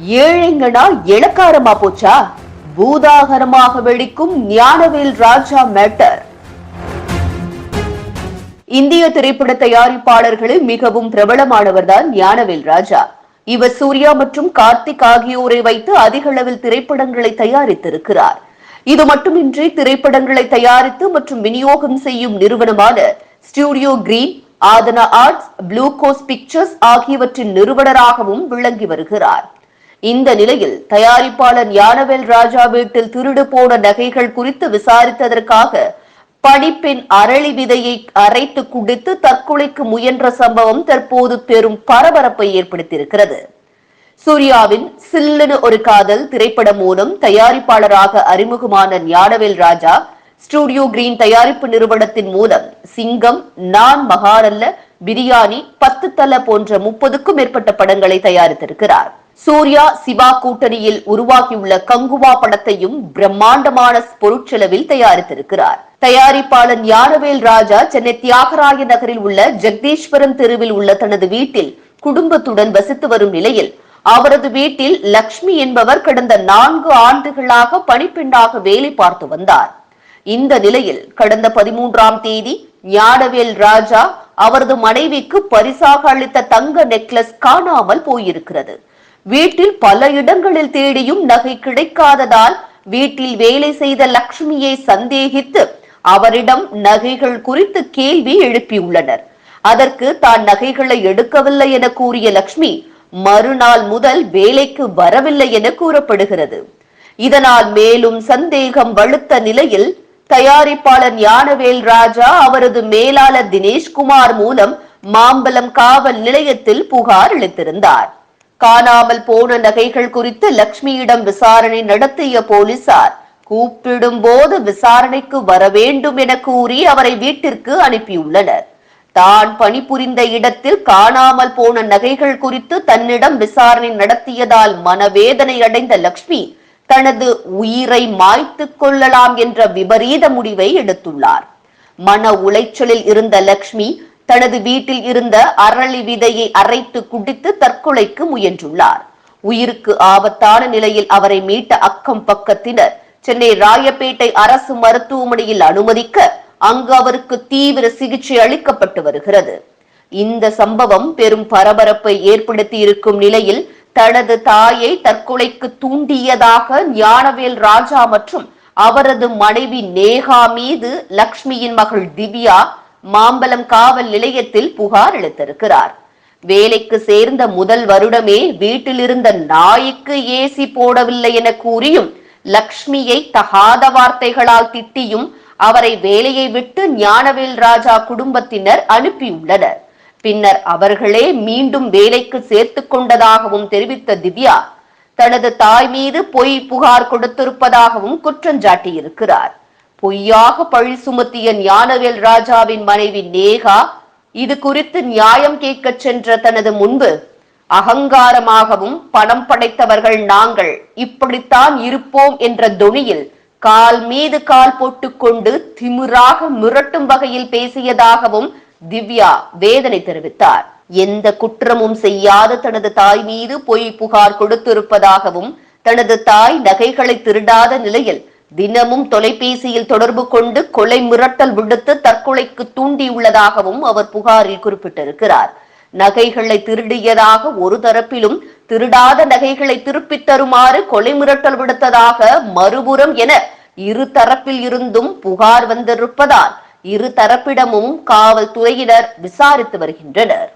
ஏழைங்கனா இளக்காரமா போச்சா? பூதாகரமாக வெடிக்கும் ஞானவேல் ராஜா மேட்டர். இந்திய திரைப்பட தயாரிப்பாளர்களில் மிகவும் பிரபலமானவர்தான் ஞானவேல் ராஜா. இவர் சூர்யா மற்றும் கார்த்திக் ஆகியோரை வைத்து அதிக அளவில் திரைப்படங்களை தயாரித்திருக்கிறார். இது மட்டுமின்றி திரைப்படங்களை தயாரித்து மற்றும் விநியோகம் செய்யும் நிறுவனமான Studio Green, Aadhana Arts, Blue Ghost Pictures ஆகியவற்றின் நிறுவனராகவும் விளங்கி வருகிறார். இந்த நிலையில் தயாரிப்பாளர் ஞானவேல் ராஜா வீட்டில் திருடு போன நகைகள் குறித்து விசாரித்ததற்காக பணிப்பெண் அரளி விதையை அரைத்து குடித்து தற்கொலைக்கு முயன்ற சம்பவம் தற்போது பெரும் பரபரப்பை ஏற்படுத்தியிருக்கிறது. சூர்யாவின் சில்லுன்னு ஒரு காதல் திரைப்படம் மூலம் தயாரிப்பாளராக அறிமுகமான ஞானவேல் ராஜா ஸ்டுடியோ கிரீன் தயாரிப்பு நிறுவனத்தின் மூலம் சிங்கம், நான் மகானல்ல, பிரியாணி, 10 தல போன்ற 30க்கும் மேற்பட்ட படங்களை தயாரித்திருக்கிறார். சூர்யா சிவா கூட்டணியில் உருவாகியுள்ள கங்குவா படத்தையும் பிரம்மாண்டமான பொருட்செலவில் தயாரித்திருக்கிறார். தயாரிப்பாளர் ஞானவேல் ராஜா சென்னை தியாகராய நகரில் உள்ள ஜெகதீஸ்வரம் தெருவில் உள்ள தனது வீட்டில் குடும்பத்துடன் வசித்து வரும் நிலையில் அவரது வீட்டில் லக்ஷ்மி என்பவர் கடந்த 4 ஆண்டுகளாக பணிப்பெண்ணாக வேலை பார்த்து வந்தார். இந்த நிலையில் கடந்த 13ஆம் தேதி ஞானவேல் ராஜா அவரது மனைவிக்கு பரிசாக அளித்த தங்க நெக்லஸ் காணாமல் போயிருக்கிறது. வீட்டில் பல இடங்களில் தேடியும் நகை கிடைக்காததால் வீட்டில் வேலை செய்த லக்ஷ்மியை சந்தேகித்து அவரிடம் நகைகள் குறித்து கேள்வி எழுப்பியுள்ளனர். அதற்கு தான் நகைகளை எடுக்கவில்லை என கூறிய லக்ஷ்மி மறுநாள் முதல் வேலைக்கு வரவில்லை என கூறப்படுகிறது. இதனால் மேலும் சந்தேகம் வலுத்த நிலையில் தயாரிப்பாளர் ஞானவேல் ராஜா அவரது மேலாளர் தினேஷ்குமார் மூலம் மாம்பலம் காவல் நிலையத்தில் புகார் அளித்திருந்தார். காணாமல் போன நகைகள் குறித்து லக்ஷ்மியிடம் விசாரணை நடத்திய போலீசார் கூப்பிடும் போது விசாரணைக்கு வர வேண்டும் என கூறி அவரை வீட்டிற்கு அனுப்பியுள்ளனர். தான் பணிபுரிந்த இடத்தில் காணாமல் போன நகைகள் குறித்து தன்னிடம் விசாரணை நடத்தியதால் மனவேதனை அடைந்த லக்ஷ்மி தனது உயிரை மாய்த்துக் கொள்ளலாம் என்ற விபரீத முடிவை எடுத்துள்ளார். மன உளைச்சலில் இருந்த லக்ஷ்மி தனது வீட்டில் இருந்த அரளி விதையை அரைத்து குடித்து தற்கொலைக்கு முயன்றுள்ளார். உயிருக்கு ஆபத்தான நிலையில் அவரை மீட்ட அக்கம் பக்கத்தினர் சென்னை ராயப்பேட்டை அரசு மருத்துவமனையில் அனுமதிக்க அங்கு அவருக்கு தீவிர சிகிச்சை அளிக்கப்பட்டு வருகிறது. இந்த சம்பவம் பெரும் பரபரப்பை ஏற்படுத்தி இருக்கும் நிலையில் தனது தாயை தற்கொலைக்கு தூண்டியதாக ஞானவேல் ராஜா மற்றும் அவரது மனைவி நேகா மீது லக்ஷ்மியின் மகள் திவ்யா மாம்பலம் காவல் நிலையத்தில் புகார் அளித்திருக்கிறார். வேலைக்கு சேர்ந்த முதல் வருடமே வீட்டில் இருந்த நாய்க்கு ஏசி போடவில்லை என கூறியும் லக்ஷ்மியை தகாத வார்த்தைகளால் திட்டியும் அவரை வேலையை விட்டு ஞானவேல் ராஜா குடும்பத்தினர் அனுப்பியுள்ளனர். பின்னர் அவர்களே மீண்டும் வேலைக்கு சேர்த்துக் கொண்டதாகவும் தெரிவித்த திவ்யா தனது தாய் மீது பொய் புகார் கொடுத்திருப்பதாகவும் குற்றஞ்சாட்டியிருக்கிறார். பொய்யாக பழி சுமத்திய ஞானவேல் ராஜாவின் மனைவி நேகா இது குறித்து நியாயம் கேட்க சென்ற தனது முன்பு அகங்காரமாகவும் பணம் படைத்தவர்கள் நாங்கள் இப்படித்தான் இருப்போம் என்ற தொனியில் கால் மீது கால் போட்டுக்கொண்டு திமிராக மிரட்டும் வகையில் பேசியதாகவும் திவ்யா வேதனை தெரிவித்தார். எந்த குற்றமும் செய்யாத தனது தாய் மீது பொய் புகார் கொடுத்திருப்பதாகவும் தனது தாய் நகைகளை திருடாத நிலையில் தினமும் தொலைபேசியில் தொடர்பு கொண்டு கொலை மிரட்டல் விடுத்து தற்கொலைக்கு தூண்டியுள்ளதாகவும் அவர் புகாரில் குறிப்பிட்டிருக்கிறார். நகைகளை திருடியதாக ஒரு தரப்பிலும் திருடாத நகைகளை திருப்பித் தருமாறு கொலை மிரட்டல் விடுத்ததாக மறுபுறம் என இரு தரப்பில் இருந்தும் புகார் வந்திருப்பதால் இரு தரப்பிடமும் காவல்துறையினர் விசாரித்து வருகின்றனர்.